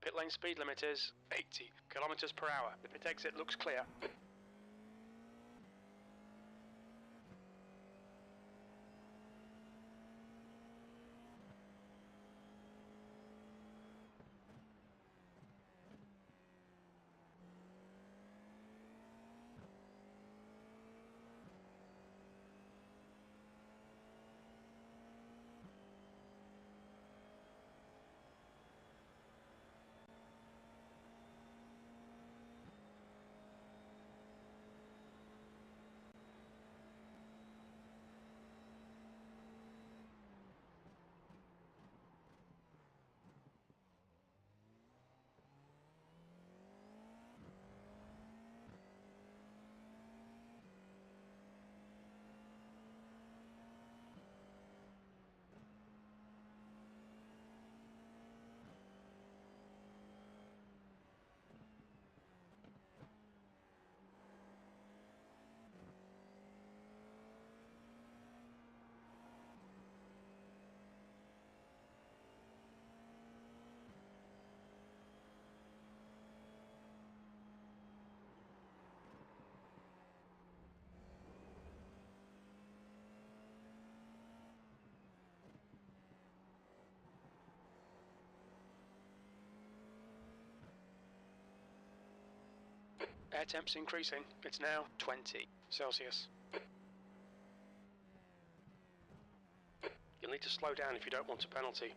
Pit lane speed limit is 80 kilometers per hour. The pit exit looks clear. Air temp's increasing. It's now 20 Celsius. You'll need to slow down if you don't want a penalty.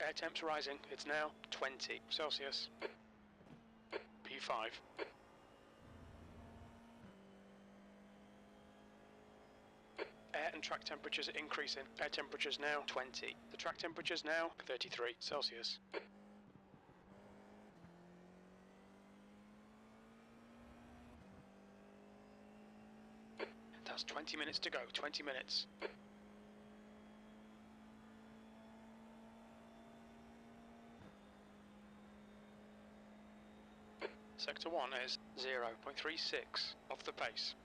Air temp's rising. It's now 20 Celsius. P5. Air and track temperatures are increasing. Air temperature's now 20. The track temperature's now 33 Celsius. That's 20 minutes to go. 20 minutes. Sector 1 is 0.36 off the pace.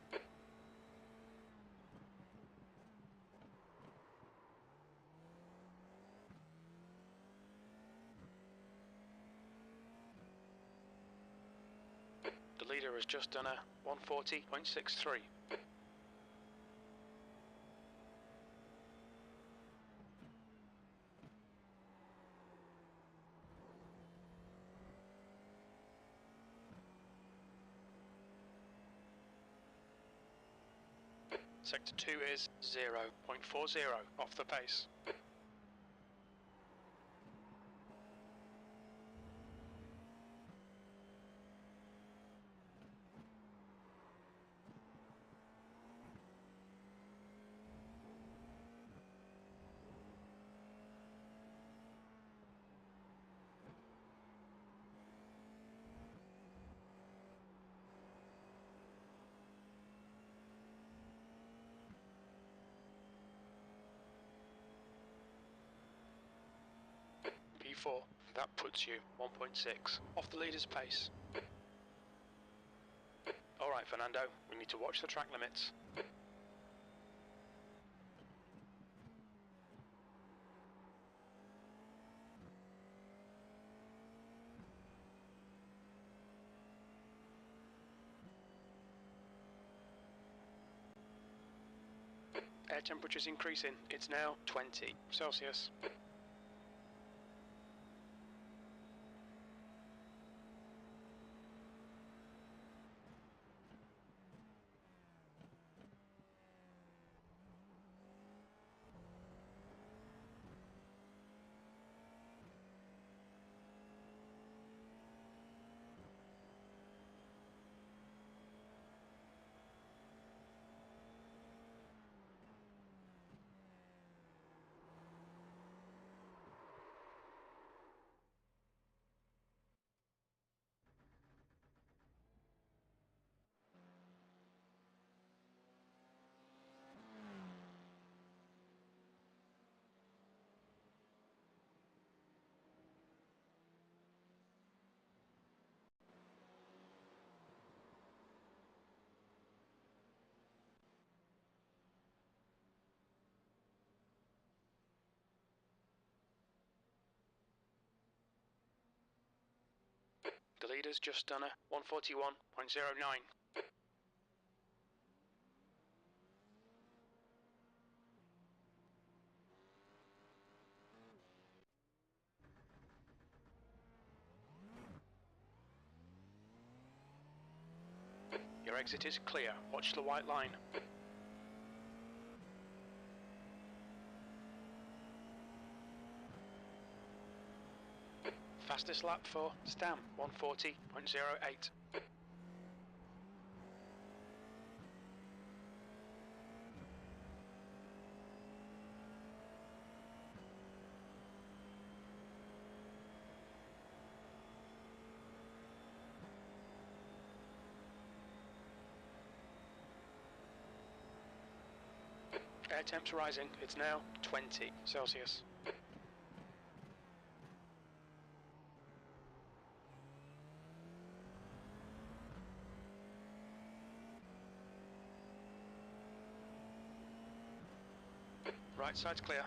The leader has just done a 140.63. Sector 2 is 0.40 off the pace. 1:34. That puts you 1.6 off the leader's pace. Alright Fernando, we need to watch the track limits. Air temperature's increasing. It's now 20 Celsius. The leader's just done a 141.09. Your exit is clear. Watch the white line. Fastest lap for Stam, 140.08. Air temps rising. It's now 20 Celsius. Right side's clear.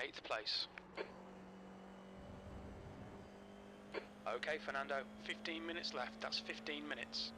Eighth place. Okay, Fernando, 15 minutes left. That's 15 minutes.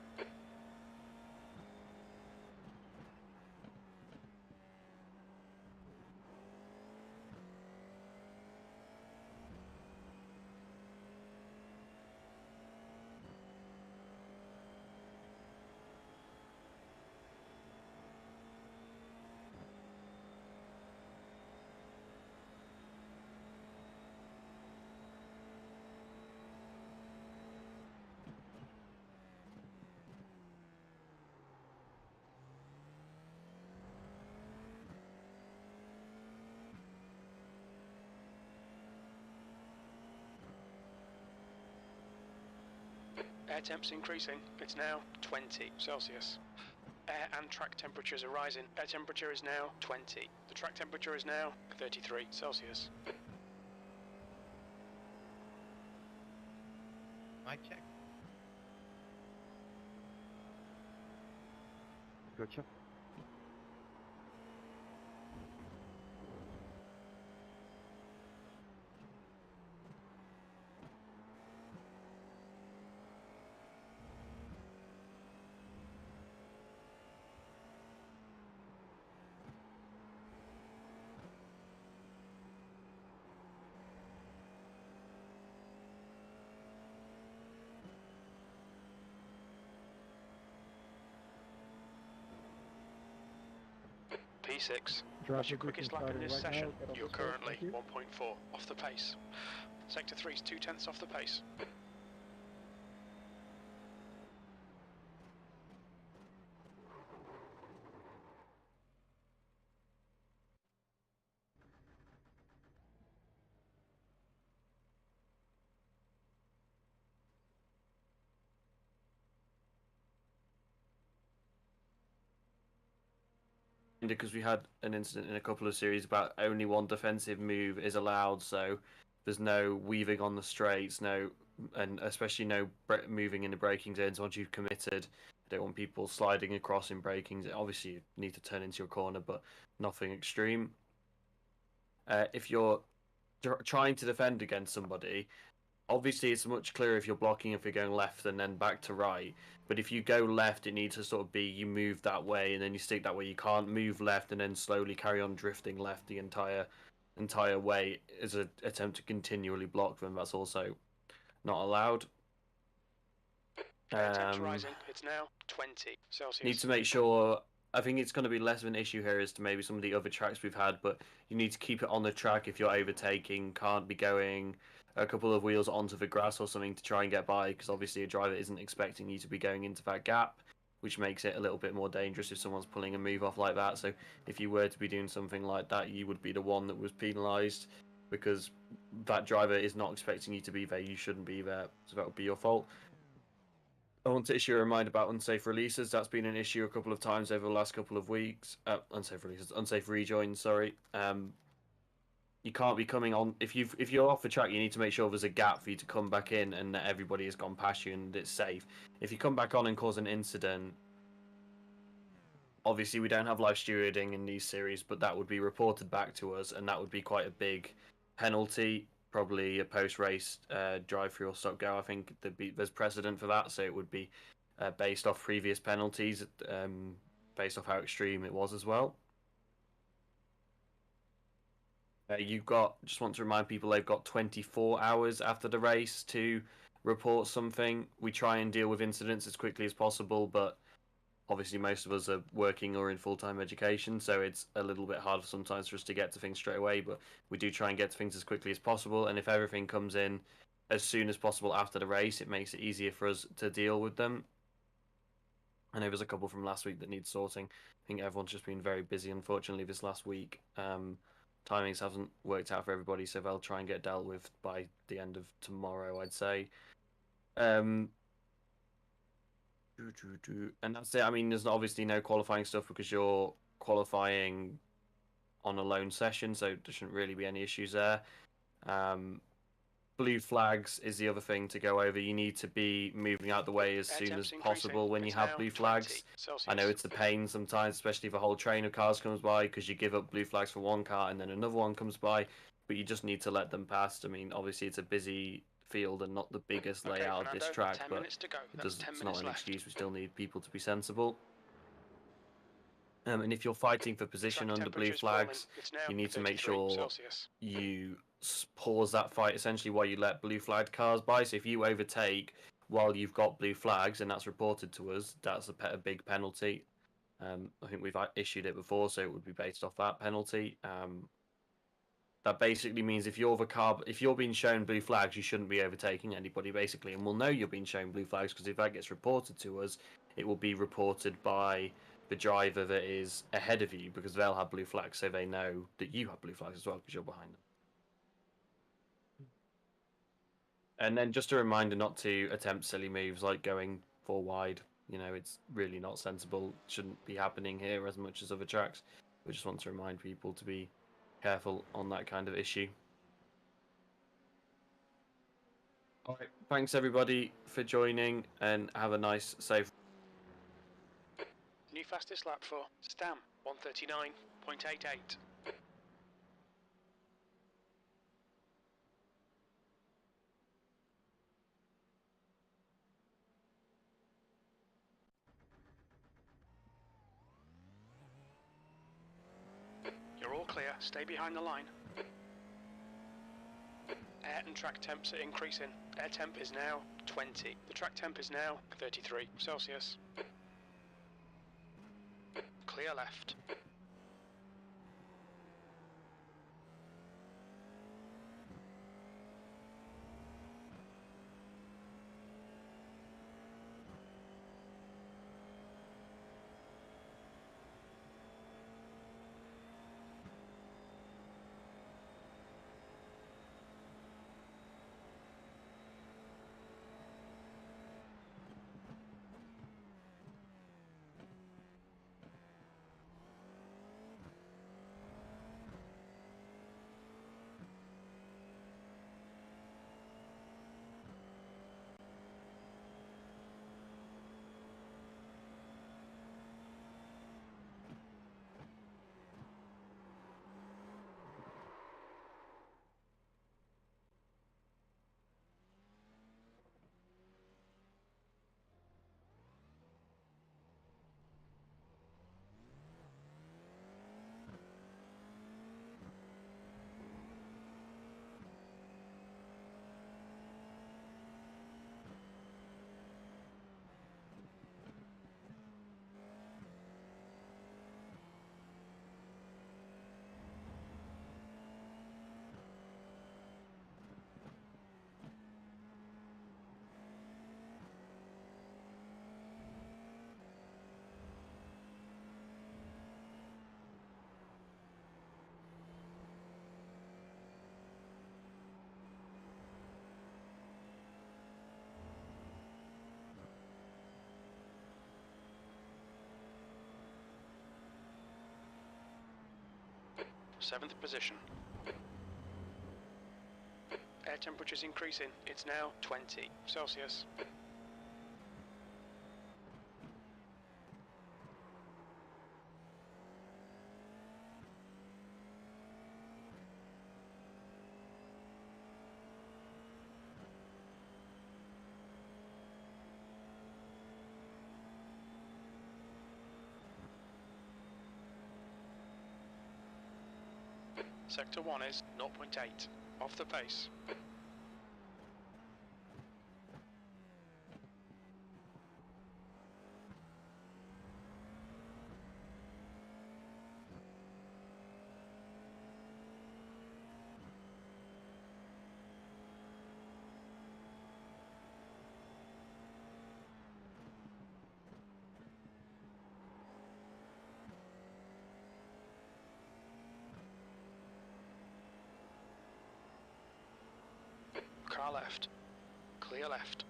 Air temps increasing. It's now 20 Celsius. Air and track temperatures are rising. Air temperature is now 20. The track temperature is now 33 Celsius. Mic check. Gotcha. P6. Drive That's your quickest lap in this right session. now, You're currently 1.4 off the pace. Sector 3's 0.2 off the pace. Because we had an incident in a couple of series about only one defensive move is allowed, so there's no weaving on the straights, and especially no moving in the braking zones once you've committed. I don't want people sliding across in braking. Obviously, you need to turn into your corner, but nothing extreme. If you're trying to defend against somebody, obviously it's much clearer if you're blocking if you're going left and then back to right. But if you go left, it needs to sort of be you move that way and then you stick that way. You can't move left and then slowly carry on drifting left the entire way as an attempt to continually block them. That's also not allowed. Temps rising. It's now 20 Celsius. Need to make sure. I think it's going to be less of an issue here as to maybe some of the other tracks we've had, but you need to keep it on the track if you're overtaking. Can't be going a couple of wheels onto the grass or something to try and get by, because obviously a driver isn't expecting you to be going into that gap, which makes it a little bit more dangerous if someone's pulling a move off like that. So if you were to be doing something like that, you would be the one that was penalised, because that driver is not expecting you to be there. You shouldn't be there, so that would be your fault. I want to issue a reminder about unsafe releases. That's been an issue a couple of times over the last couple of weeks. Unsafe rejoins. Sorry. You can't be coming on if you're off the track. You need to make sure there's a gap for you to come back in and that everybody has gone past you and it's safe. If you come back on and cause an incident, obviously we don't have live stewarding in these series, but that would be reported back to us, and that would be quite a big penalty. Probably a post-race drive-through or stop-go. I think there's precedent for that, so it would be based off previous penalties, based off how extreme it was as well. Just want to remind people they've got 24 hours after the race to report something. We try and deal with incidents as quickly as possible, but obviously most of us are working or in full-time education, so it's a little bit hard sometimes for us to get to things straight away, but we do try and get to things as quickly as possible, and if everything comes in as soon as possible after the race, it makes it easier for us to deal with them. I know there's a couple from last week that need sorting. I think everyone's just been very busy, unfortunately, this last week. Timings haven't worked out for everybody, so they'll try and get dealt with by the end of tomorrow, I'd say. And that's it. I mean, there's obviously no qualifying stuff because you're qualifying on a lone session, so there shouldn't really be any issues there. Blue flags is the other thing to go over. You need to be moving out the way as soon as possible when you have blue flags. I know it's a pain sometimes, especially if a whole train of cars comes by, because you give up blue flags for one car and then another one comes by, but you just need to let them pass. I mean, obviously it's a busy field and not the biggest layout of this track, but it's not an excuse. We still need people to be sensible. And if you're fighting for position under blue flags, you need to make sure you pause that fight essentially while you let blue flagged cars by. So if you overtake while you've got blue flags and that's reported to us, that's a big penalty. I think we've issued it before, so it would be based off that penalty. That basically means if you're being shown blue flags, you shouldn't be overtaking anybody, basically, and we'll know you're being shown blue flags because if that gets reported to us, it will be reported by the driver that is ahead of you, because they'll have blue flags, so they know that you have blue flags as well because you're behind them. And then just a reminder not to attempt silly moves like going 4 wide. You know, it's really not sensible. It shouldn't be happening here as much as other tracks. We just want to remind people to be careful on that kind of issue. All right, thanks everybody for joining, and have a nice, safe. New fastest lap for Stam, 139.88. You're all clear, stay behind the line. Air and track temps are increasing. Air temp is now 20. The track temp is now 33 Celsius. Clear left. 7th position. Air temperature's increasing. It's now 20 Celsius. Sector 1 is 0.8, off the pace. Car left. Clear left.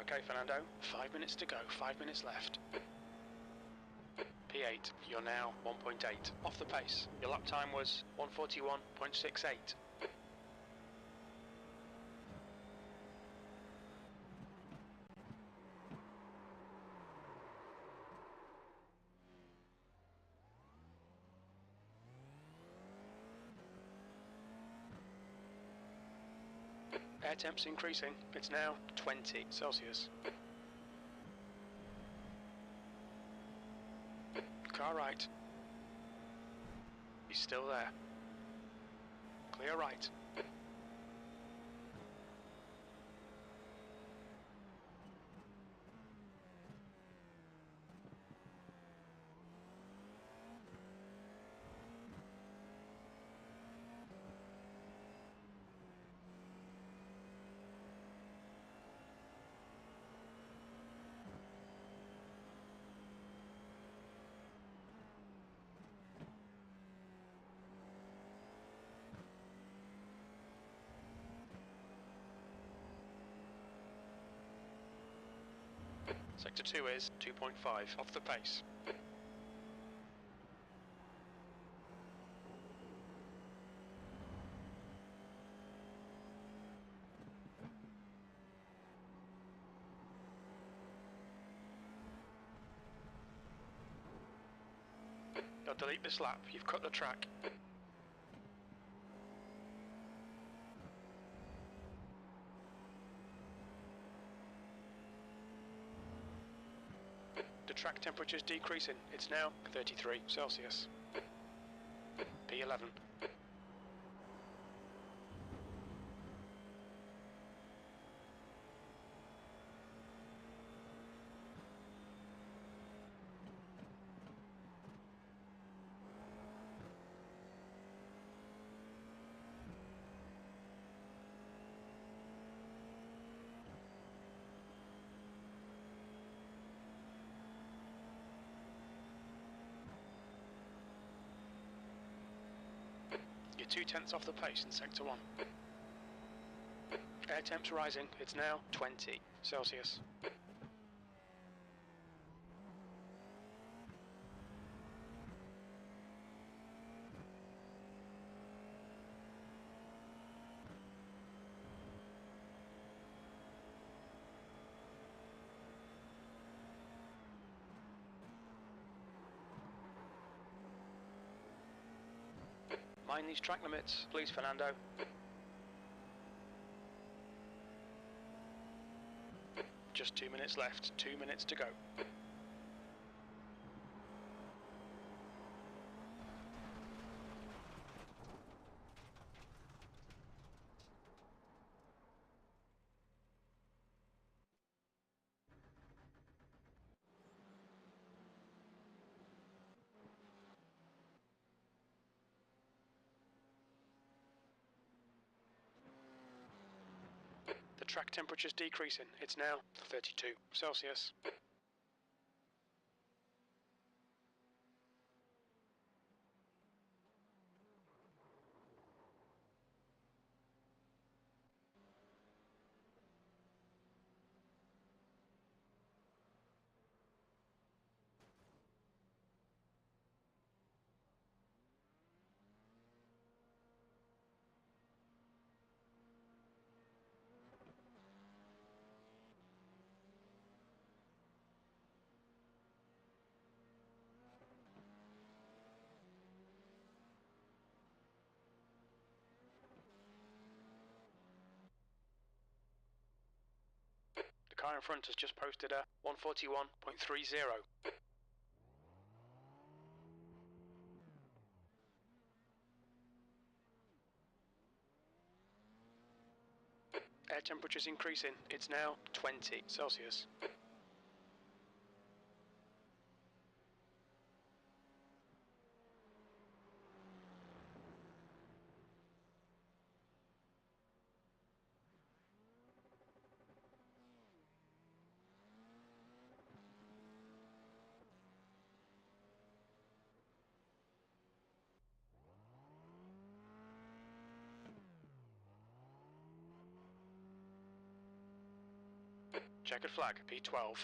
Okay, Fernando, 5 minutes to go, 5 minutes left. P8, you're now 1.8, off the pace. Your lap time was 1:41.68. Air temp's increasing. It's now 20 Celsius. Car right. He's still there. Clear right. Sector 2 is 2.5, off the pace. You'll delete this lap, you've cut the track. The track temperature's decreasing. It's now 33 Celsius. P11. You're 2/10 off the pace in Sector 1. Air temp's rising. It's now 20 Celsius. Mind these track limits, please, Fernando. Just 2 minutes left, 2 minutes to go. Track temperature's decreasing. It's now 32 Celsius. The car in front has just posted a 141.30. Air temperature's increasing. It's now 20 Celsius. Checkered flag, P12.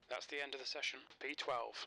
That's the end of the session, P12.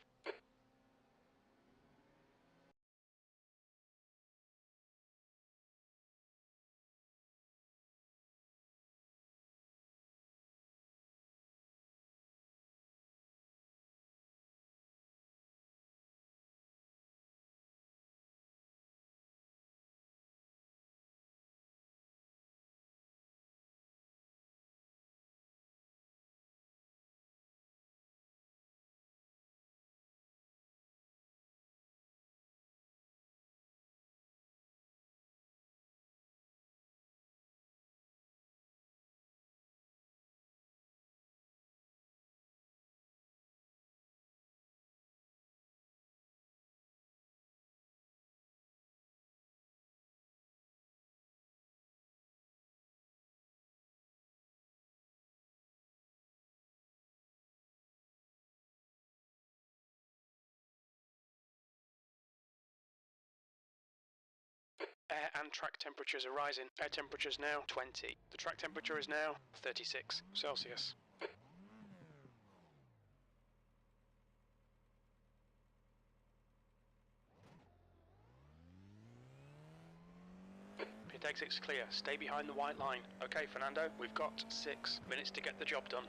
Air and track temperatures are rising. Air temperature is now 20. The track temperature is now 36 Celsius. Pit exit's clear. Stay behind the white line. Okay, Fernando, we've got 6 minutes to get the job done.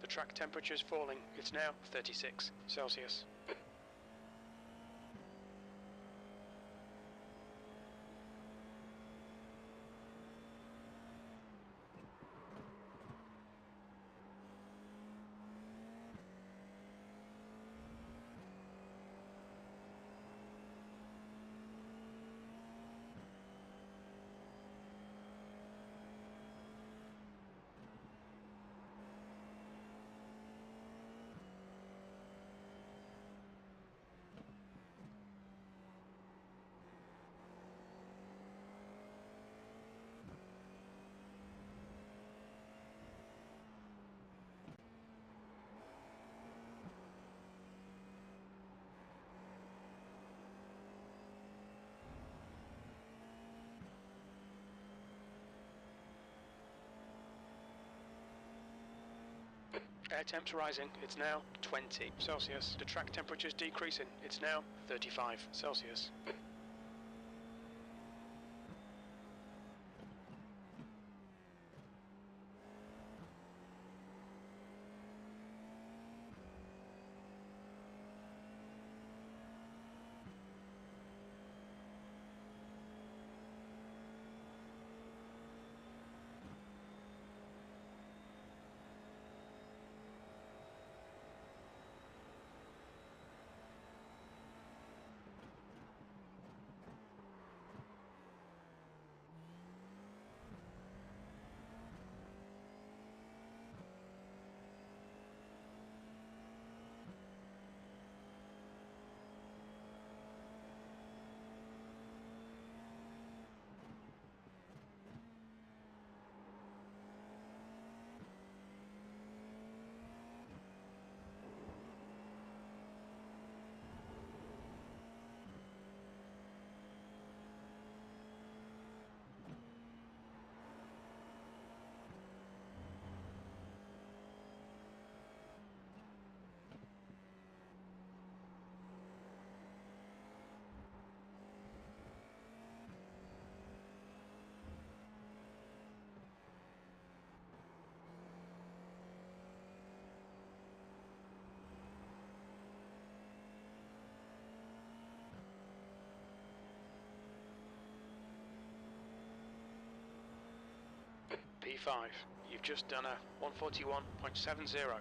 The track temperature is falling. It's now 36 Celsius. Air temp's rising. It's now 20 Celsius. The track temperature's decreasing. It's now 35 Celsius. 1:45. You've just done a 1:41.70.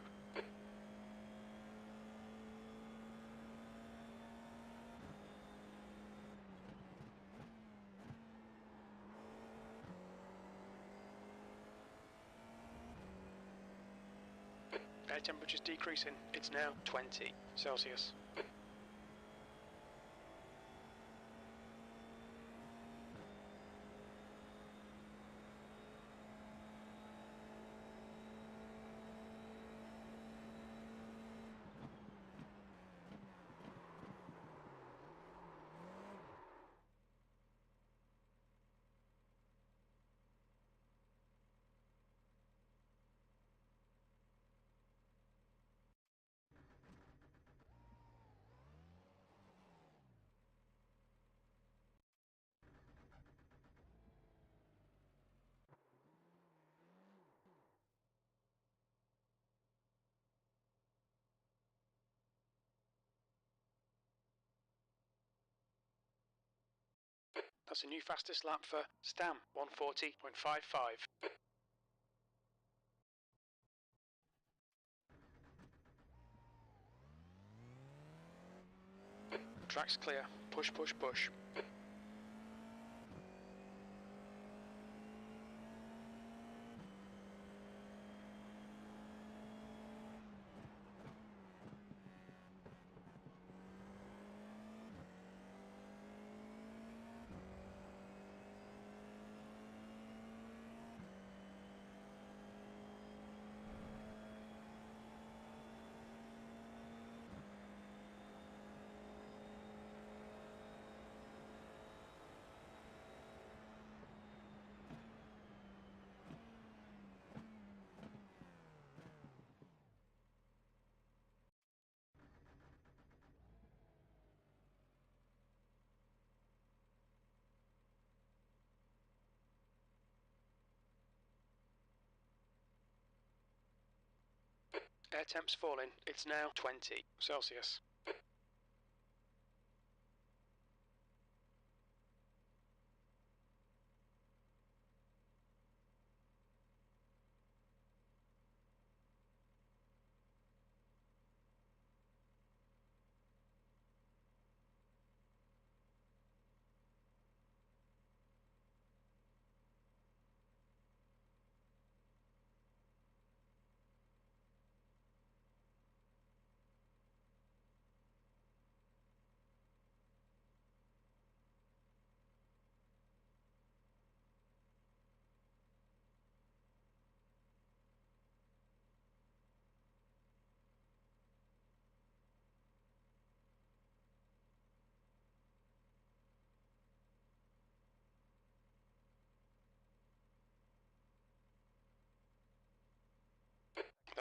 Air temperature's decreasing. It's now 20 Celsius. That's a new fastest lap for Stam, 1:40.55. Track's clear. Push, push, push. Air temp's falling. It's now 20 Celsius.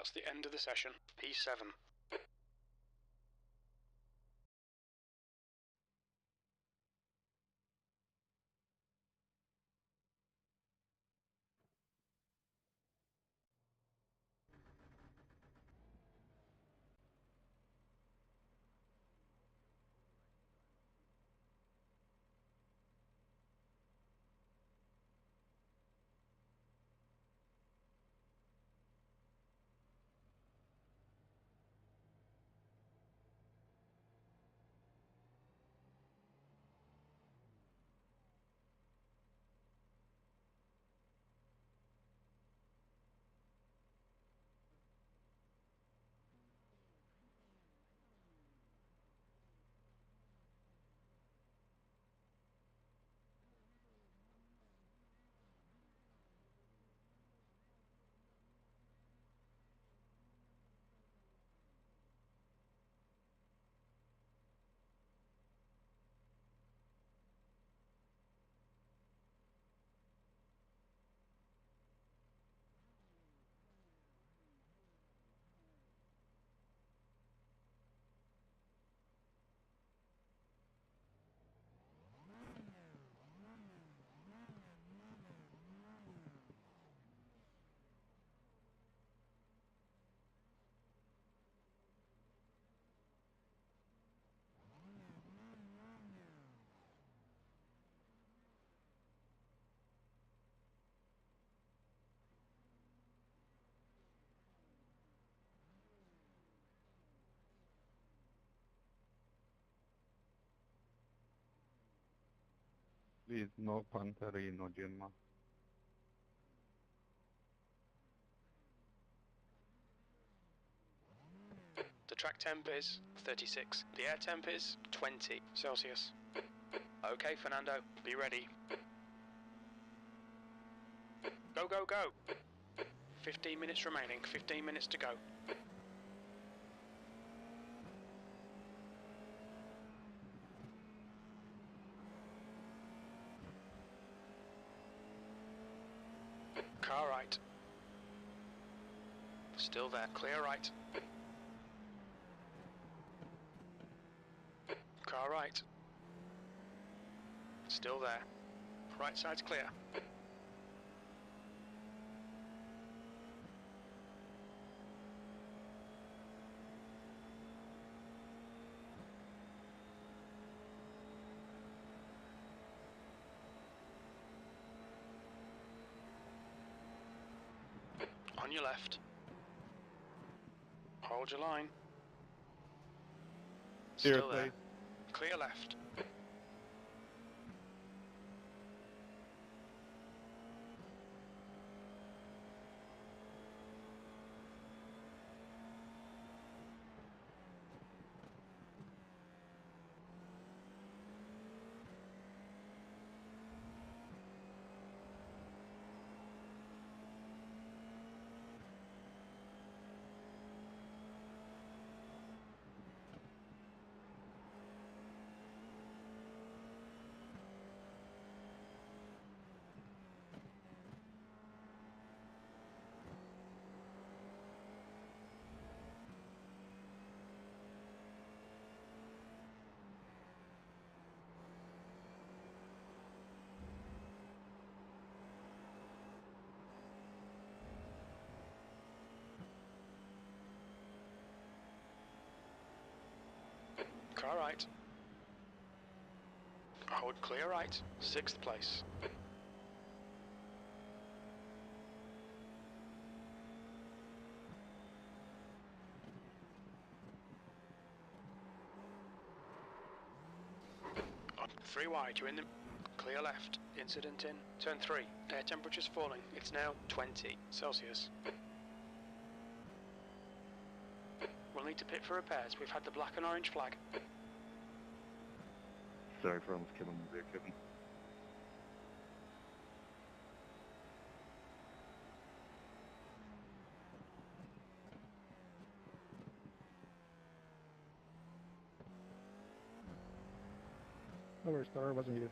That's the end of the session. P7. Please, no Pantari, no Gemma. The track temp is 36. The air temp is 20 Celsius. Okay, Fernando, be ready. Go, go, go! 15 minutes remaining, 15 minutes to go. Car right. Still there, clear right. Car right. Still there. Right side's clear. On your left. Hold your line. Still there. Please. Clear left. Car right. Hold clear right. 6th place. On 3 wide, you're in the clear left. Incident in turn 3. Air temperature's falling. It's now 20 Celsius. We'll need to pit for repairs. We've had the black and orange flag. Sorry for almost killing me there, Kevin. No worries, Star, wasn't you.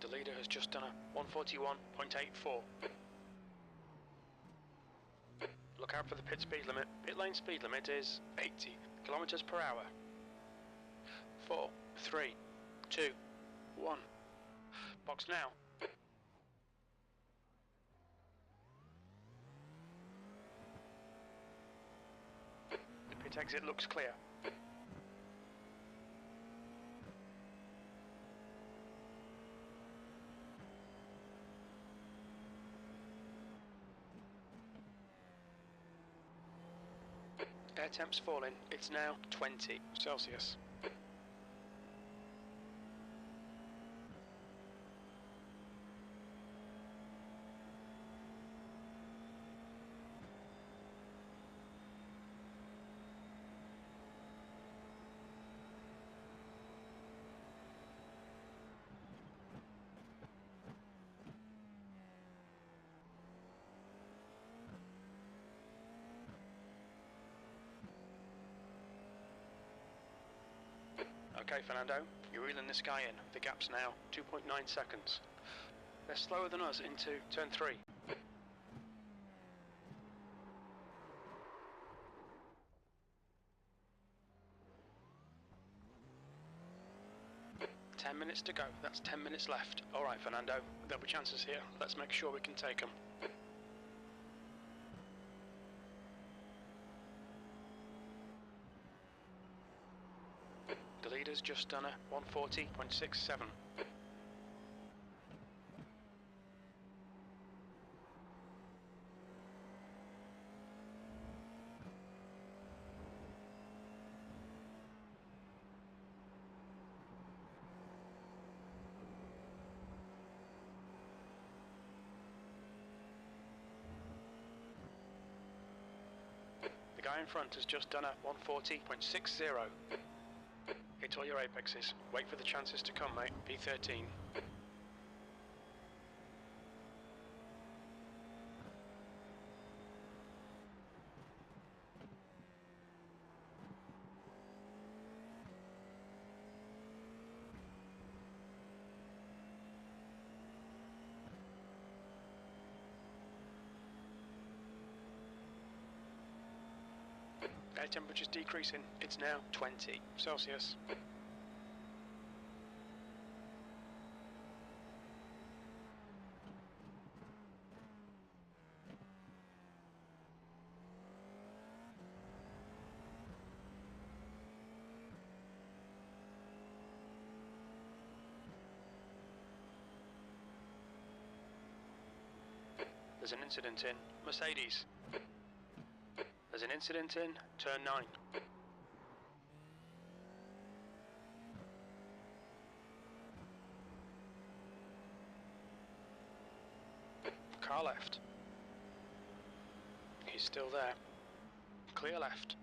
The leader has just done a 141.84. Look out for the pit speed limit. Pit lane speed limit is 80 kilometers per hour. 4, 3, 2, 1. Box now. The pit exit looks clear. Air temp's falling. It's now 20 Celsius. Okay, Fernando, you're reeling this guy in. The gap's now 2.9 seconds. They're slower than us into turn 3. Ten minutes to go. That's 10 minutes left. All right, Fernando, there'll be chances here. Let's make sure we can take them. The leader's just done a 140.67. The guy in front has just done a 140.60. Hit all your apexes. Wait for the chances to come, mate. P13. Air temperature's decreasing. It's now 20 Celsius. There's an incident in Mercedes. There's an incident in turn 9. Car left. He's still there. Clear left.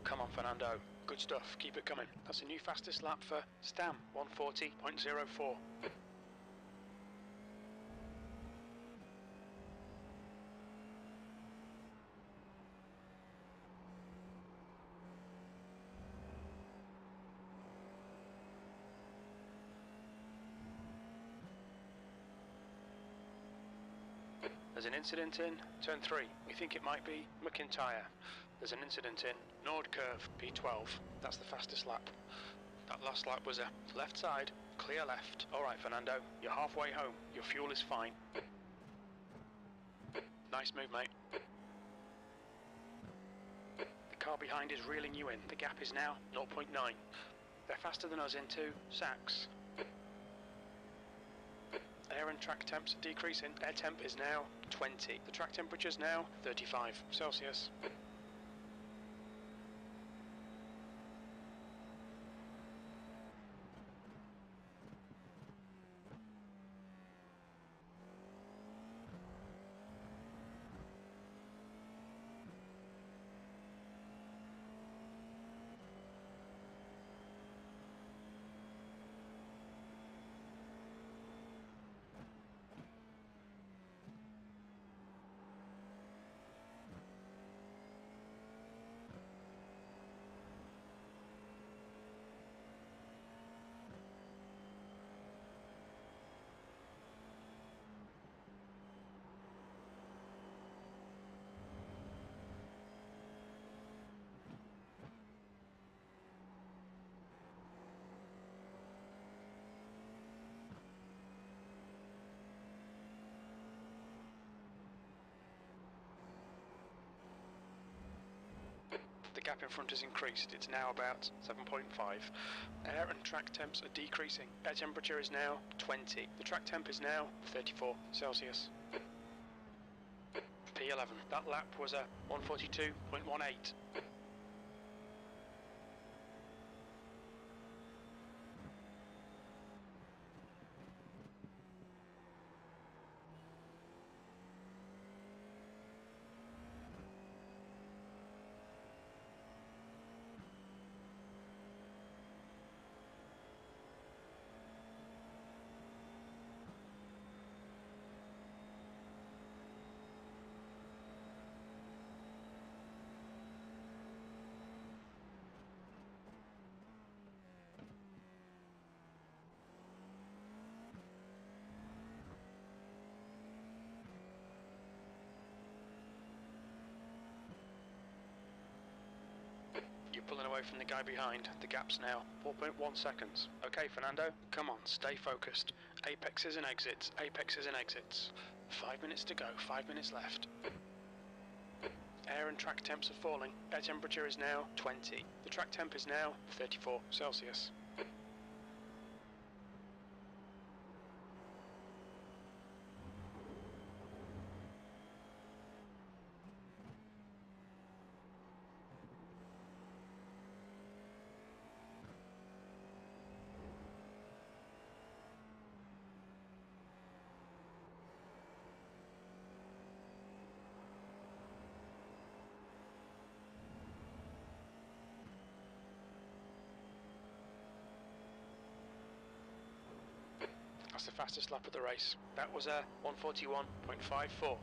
Come on, Fernando. Good stuff. Keep it coming. That's a new fastest lap for Stam. 140.04. There's an incident in turn 3. We think it might be McIntyre. There's an incident in Nord Curve, P12. That's the fastest lap. That last lap was a left side, clear left. Alright, Fernando, you're halfway home. Your fuel is fine. Nice move, mate. The car behind is reeling you in. The gap is now 0.9. They're faster than us into Sachs. Air and track temps are decreasing. Air temp is now 20. The track temperature is now 35 Celsius. The gap in front has increased. It's now about 7.5. Air and track temps are decreasing. Air temperature is now 20. The track temp is now 34 Celsius. P11. That lap was a 142.18. away from the guy behind. The gap's now 4.1 seconds. Okay, Fernando, come on, stay focused. Apexes and exits, apexes and exits. 5 minutes to go, 5 minutes left. Air and track temps are falling. Air temperature is now 20. The track temp is now 34 Celsius. That's the fastest lap of the race. That was a 1:41.54.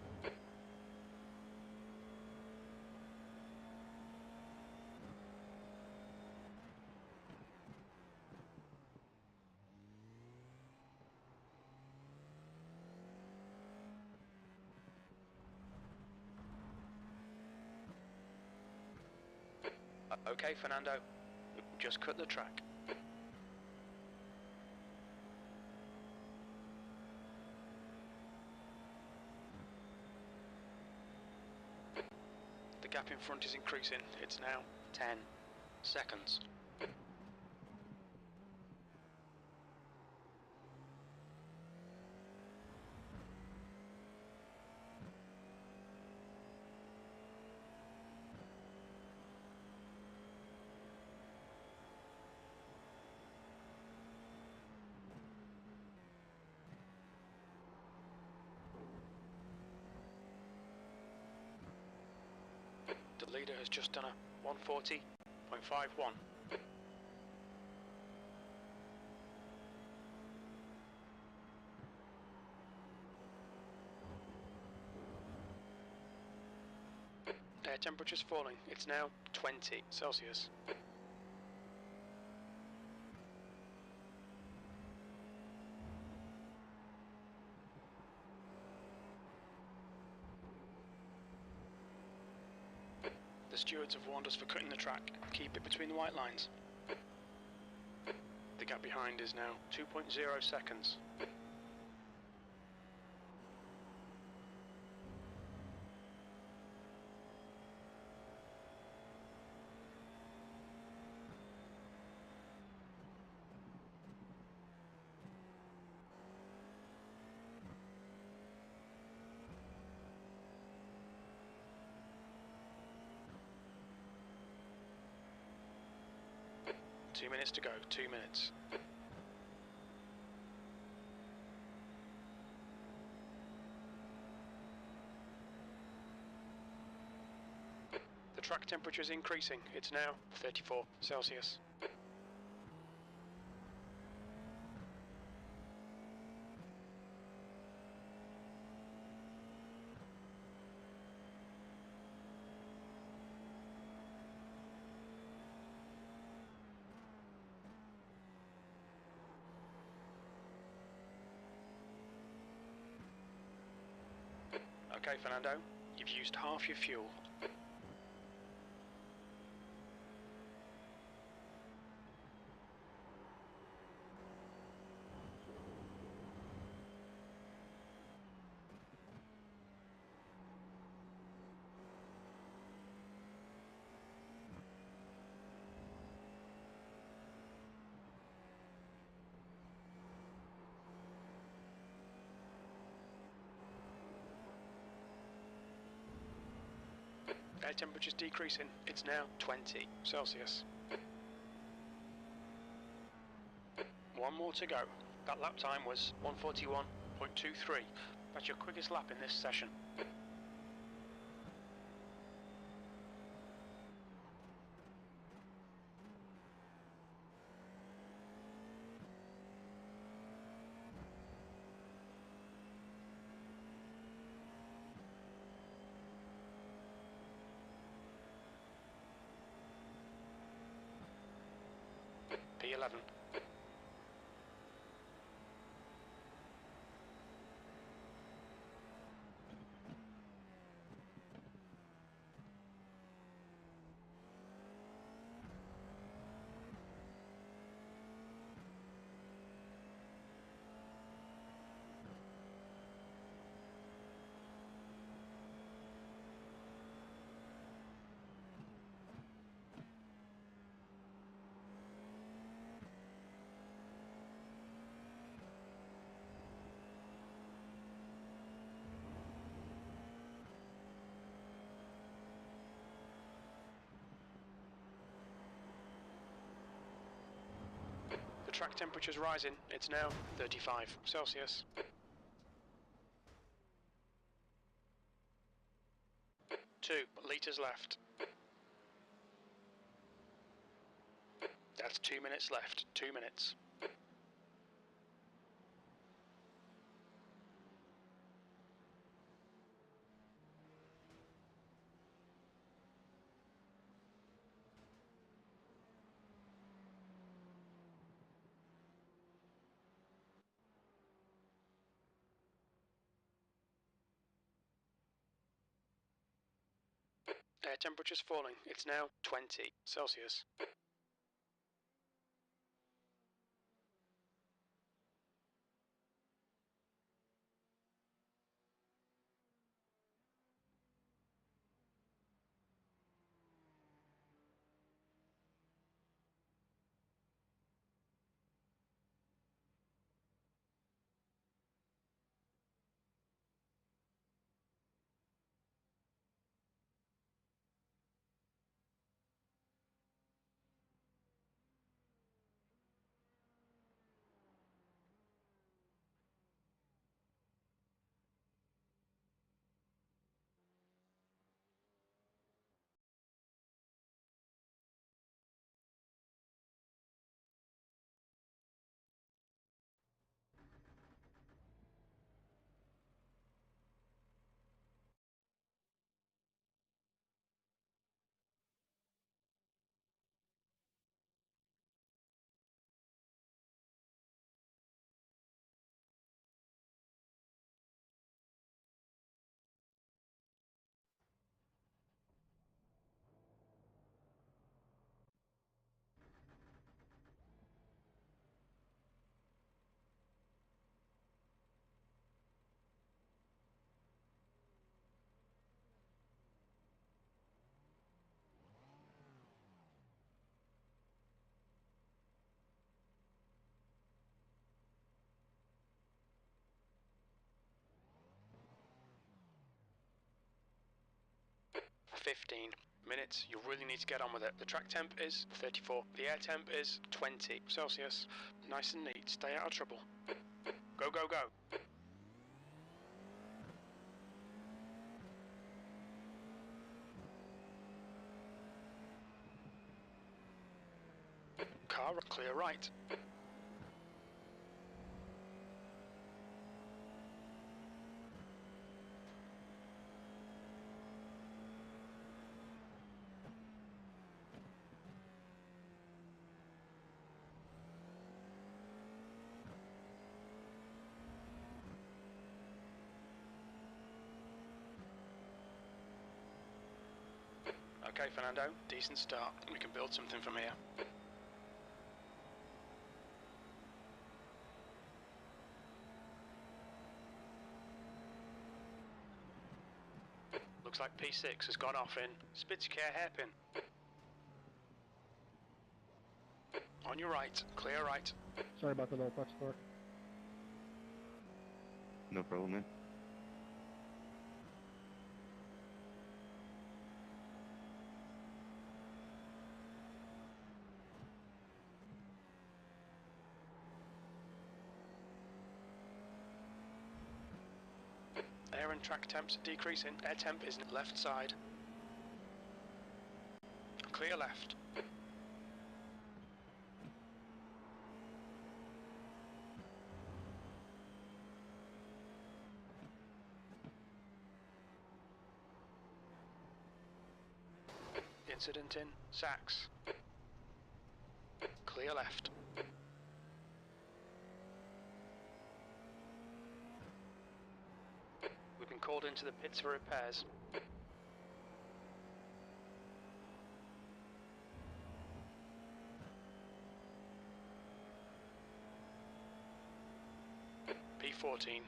Okay, Fernando, just cut the track. The gap in front is increasing. It's now 10 seconds. The leader has just done a 1:40.51. Air temperature's falling. It's now 20 Celsius. The stewards have warned us for cutting the track. Keep it between the white lines. The gap behind is now 2.0 seconds. Two minutes to go, 2 minutes. The track temperature is increasing. It's now 34 Celsius. Okay, Fernando, you've used half your fuel. Air temperature's decreasing. It's now 20 Celsius. One more to go. That lap time was 1:41.23. That's your quickest lap in this session. P11. track temperature's rising. It's now 35 Celsius. 2 litres left. That's 2 minutes left. 2 minutes. Air temperature's falling. It's now 20 Celsius. "15 minutes. You really need to get on with it. The track temp is 34. The air temp is 20 Celsius. Nice and neat. Stay out of trouble. Go, go, go." Car, clear right. Okay, Fernando, decent start. We can build something from here. Looks like P6 has gone off in Spitzkær hairpin. On your right, clear right. Sorry about the low puck score. No problem, man. Air and track temps are decreasing. Air temp is left side. Clear left. Incident in Sachs. Clear left. We've been called into the pits for repairs. P14.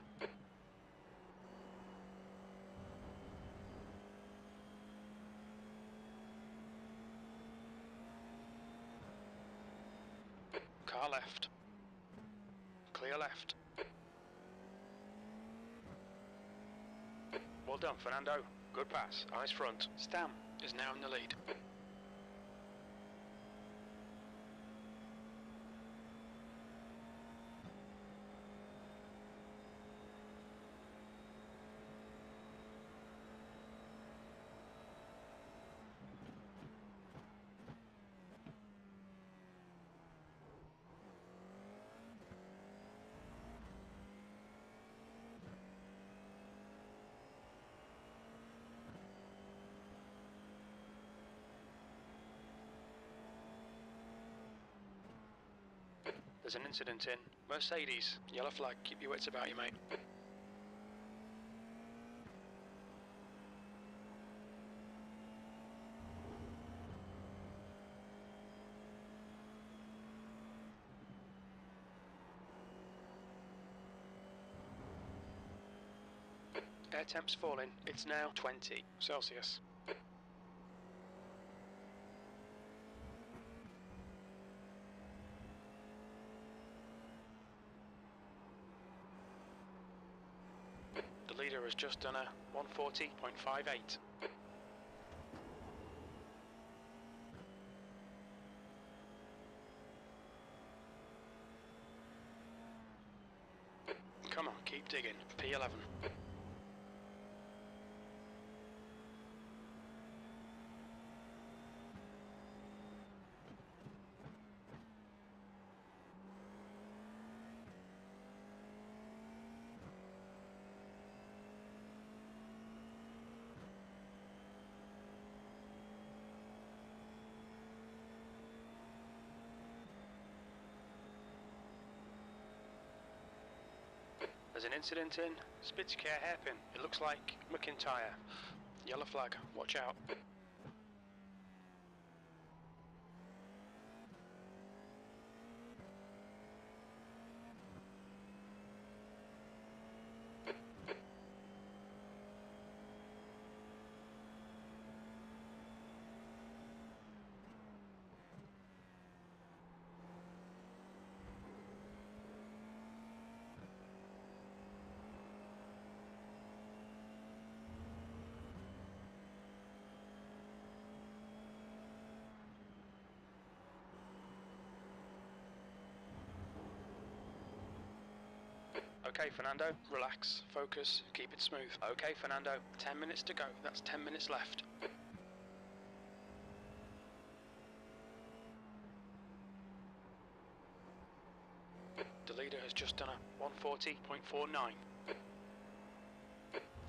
Car left. Clear left. Well done, Fernando. Good pass. Eyes front. Stam is now in the lead. There's an incident in Mercedes. Yellow flag. Keep your wits about you, mate. Air temp's falling. It's now 20 Celsius. The leader has just done a 140.58. Come on, keep digging. P11. There's an incident in Spitzkare hairpin. It looks like McIntyre. Yellow flag. Watch out. Okay, Fernando, relax, focus, keep it smooth. Okay, Fernando, 10 minutes to go. That's 10 minutes left. The leader has just done a 140.49.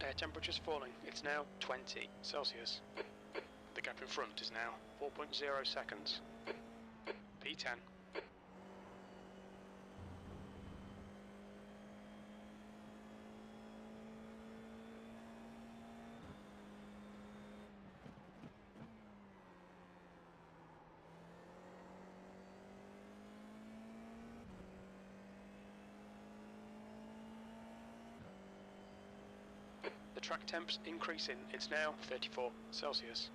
Air temperature's falling. It's now 20 Celsius. The gap in front is now 4.0 seconds. P10. The track temp's increasing. It's now 34 Celsius.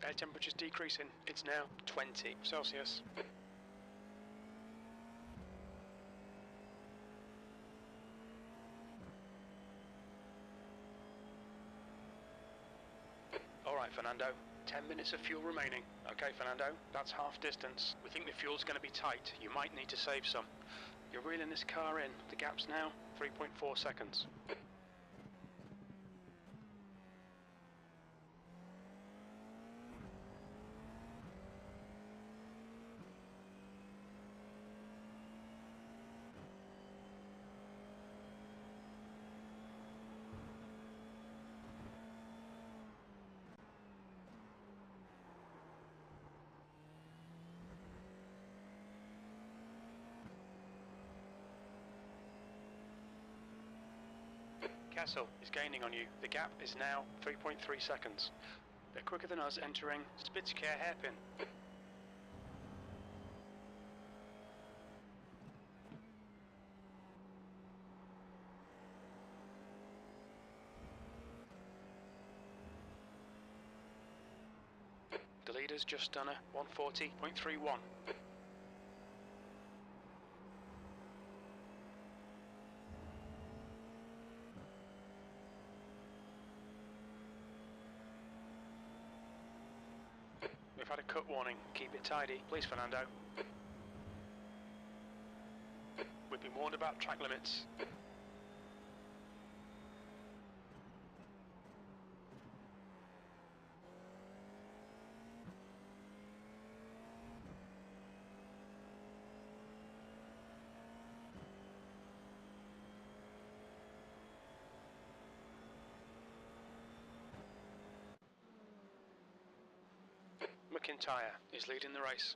Air temperature's decreasing. It's now 20 Celsius. Alright, Fernando. 10 minutes of fuel remaining. Okay, Fernando, that's half distance. We think the fuel's going to be tight. You might need to save some. You're reeling this car in. The gap's now 3.4 seconds. Kessel is gaining on you. The gap is now 3.3 seconds. They're quicker than us entering Spitzkær hairpin. The leader's just done a 140.31. We've had a cut warning. Keep it tidy. Please, Fernando. We've been warned about track limits. McIntyre is leading the race.